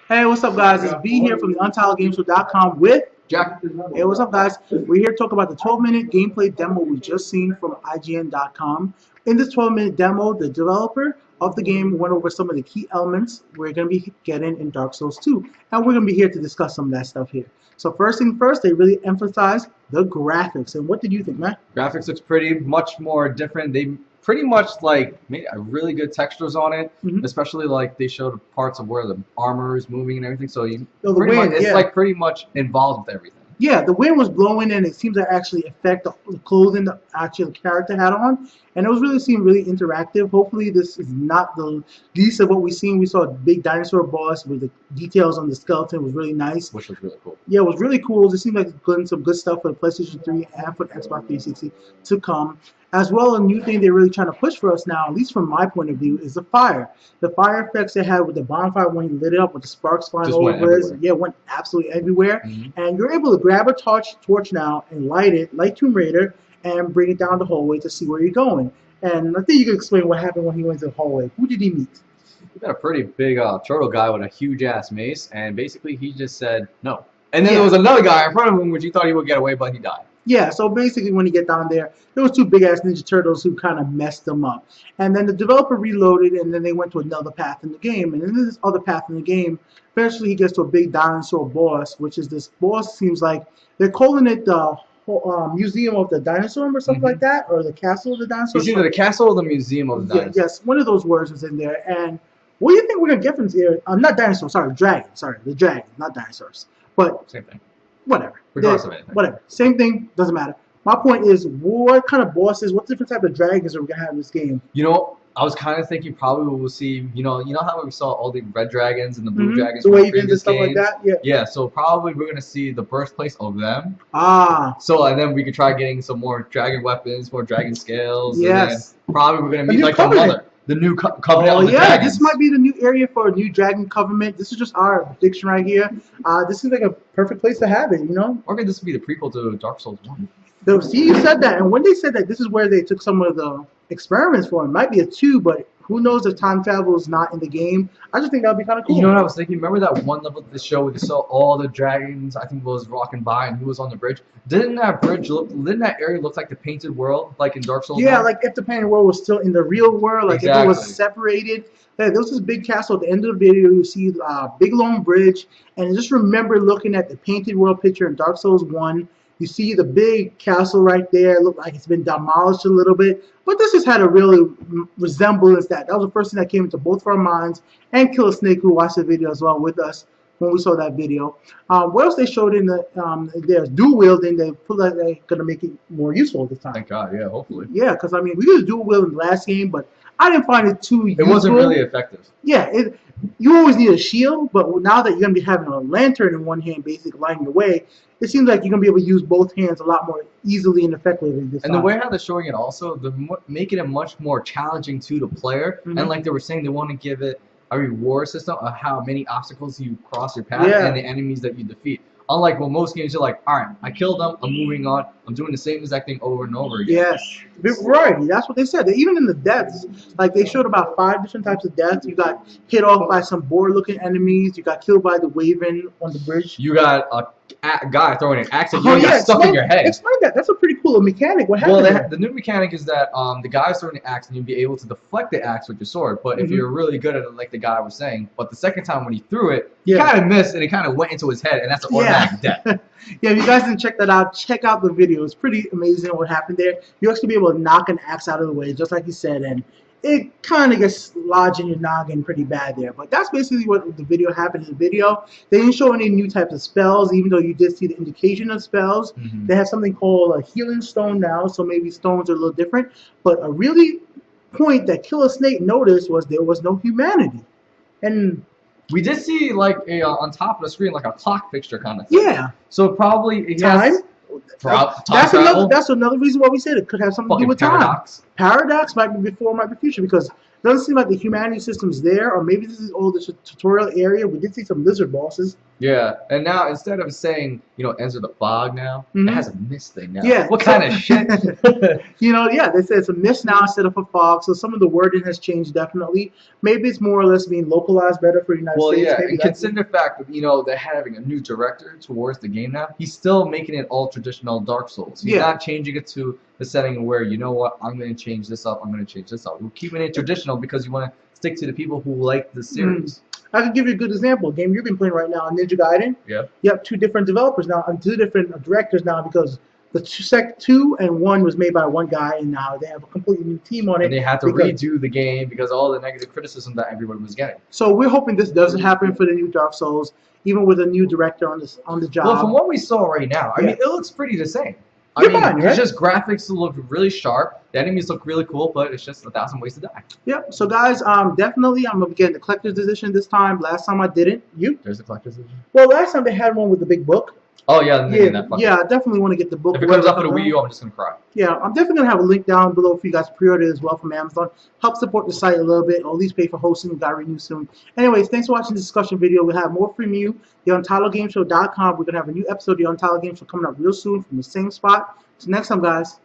Hey, what's up, guys? It's B here from the UntitledGameShow.com with Jak. Hey, what's up, guys? We're here to talk about the 12-minute gameplay demo we just seen from IGN.com. In this 12-minute demo, the developer of the game went over some of the key elements we're going to be getting in Dark Souls 2. And we're going to be here to discuss some of that stuff here. So first thing first, they really emphasized the graphics. And what did you think, man? Graphics looks pretty much more different. They pretty much like made a really good textures on it, especially like they showed parts of where the armor is moving and everything. So you it's like pretty much involved with everything. Yeah, the wind was blowing and it seems to actually affect the clothing the actual character had on. And it was really seemed really interactive. Hopefully this is not the least of what we've seen. We saw a big dinosaur boss with the details on the skeleton was really nice. Which was really cool. Yeah, it was really cool. It seemed like some good stuff for the PlayStation 3 and for the Xbox 360 to come. As well, a new thing they're really trying to push for us now, at least from my point of view, is the fire. The fire effects they had with the bonfire when you lit it up with the sparks flying over it. Yeah, it went absolutely everywhere. And you're able to grab a torch now and light it, like Tomb Raider, and bring it down the hallway to see where you're going. And I think you can explain what happened when he went to the hallway. Who did he meet? He got a pretty big turtle guy with a huge-ass mace, and basically he just said no. And then there was another guy in front of him, which he thought he would get away, but he died. Yeah, so basically when you get down there was two big-ass Ninja Turtles who kind of messed them up. And then the developer reloaded, and then they went to another path in the game. And in this other path in the game, eventually he gets to a big dinosaur boss, which is this boss seems like they're calling it the Museum of the Dinosaur or something like that, or the Castle of the Dinosaur. It's either the Castle or the Museum of the Dinosaur. Yes, one of those words is in there. And what do you think we're going to get from here? Not dinosaurs, sorry, dragon. Sorry, the dragon, not dinosaurs. But same thing. Whatever. Regardless of anything. Whatever. Same thing, doesn't matter. My point is, what kind of bosses, what different type of dragons are we going to have in this game? You know, I was kind of thinking probably we'll see, you know how we saw all the red dragons and the blue dragons the Ravens and stuff like that? Yeah. Yeah, so probably we're going to see the birthplace of them. Ah. So, and then we could try getting some more dragon weapons, more dragon scales. Yes. And then probably we're going to meet like the mother. The new covenant of the dragons. This might be the new area for a new dragon covenant. This is just our prediction right here. This seems like a perfect place to have it, you know? Or could this be the prequel to Dark Souls 1? See, you said that, and when they said that, this is where they took some of the experiments for it. It might be a 2, but who knows if time travel is not in the game. I just think that would be kind of cool. You know what I was thinking? Remember that one level of the show where they saw all the dragons, I think, was rocking by and who was on the bridge? Didn't that area look like the painted world, like in Dark Souls 1? Yeah, like if the painted world was still in the real world, like if it was separated. There was this big castle at the end of the video. You see a big long bridge, and just remember looking at the painted world picture in Dark Souls 1. You see the big castle right there. It looked like it's been demolished a little bit. But this just had a real resemblance that was the first thing that came into both of our minds. And Killer Snake, who watched the video as well with us when we saw that video. What else they showed in there's dual wielding. They put like they're going to make it more useful this time. Thank God, yeah, hopefully. Yeah, because I mean, we used dual wield in the last game, but I didn't find it too useful. It wasn't really effective. Yeah, you always need a shield, but now that you're going to be having a lantern in one hand, basically lighting your way, it seems like you're going to be able to use both hands a lot more easily and effectively this time. And the way how they're showing it also, they're making it much more challenging to the player. And like they were saying, they want to give it a reward system of how many obstacles you cross your path and the enemies that you defeat. Unlike when most games are like, all right, I killed them, I'm moving on, I'm doing the same exact thing over and over again. Yes, variety. That's what they said. Even in the deaths, like they showed about 5 different types of deaths. You got hit off by some boar-looking enemies. You got killed by the Wyvern on the bridge. You got a guy throwing an axe at you and got stuck in your head. Explain that. That's a pretty cool mechanic. What happened? Well, the new mechanic is that the guy's throwing an axe and you'll be able to deflect the axe with your sword. But if you're really good at it, like the guy was saying, but the second time when he threw it, he kind of missed and it kind of went into his head, and that's an automatic death. Yeah, if you guys didn't check that out, check out the video. It's pretty amazing what happened there. You actually be able to knock an axe out of the way, just like you said, and it kind of gets lodged in your noggin pretty bad there. But that's basically what the video happened in the video. They didn't show any new types of spells, even though you did see the indication of spells. They have something called a healing stone now, so maybe stones are a little different. But a really point that Killer Snake noticed was there was no humanity. And we did see like on top of the screen like a clock fixture kind of thing. Yeah. So probably it time. That's another reason why we said it could have something to do with paradox. Time. Paradox might be before, might be future, because it doesn't seem like the humanity system's there, or maybe this is all the tutorial area. We did see some lizard bosses. Yeah, and now instead of saying, enter the fog now, it has a mist thing now. Yeah. What kind of shit? They say it's a mist now instead of a fog, so some of the wording has changed definitely. Maybe it's more or less being localized better for the United States. Yeah, Maybe and consider the fact that, they're having a new director towards the game now. He's still making it all traditional Dark Souls. He's not changing it to the setting where, you know what, I'm going to change this up, I'm going to change this up. We're keeping it traditional because you want to stick to the people who like the series. I can give you a good example. A game you've been playing right now, Ninja Gaiden. Yeah. You have two different developers now, and two different directors now because the 2 and 1 was made by one guy, and now they have a completely new team on it. And they had to redo the game because of all the negative criticism that everyone was getting. So we're hoping this doesn't happen for the new Dark Souls, even with a new director on the job. Well, from what we saw right now, I mean, it looks pretty the same. It's just graphics look really sharp. The enemies look really cool, but it's just 1,000 ways to die. Yep. So guys, definitely I'm gonna be getting the collector's edition this time. Last time I didn't. There's a collector's edition. Well, last time they had one with the big book. Oh yeah, I definitely want to get the book. If it comes up for the Wii U, I'm just gonna cry. Yeah, I'm definitely gonna have a link down below for you guys to pre-order it as well from Amazon. Help support the site a little bit, or at least pay for hosting. We got to renew soon. Anyways, thanks for watching this discussion video. We'll have more from you. The UntitledGameShow.com. We're gonna have a new episode of the Untitled Game Show coming up real soon from the same spot. So next time, guys.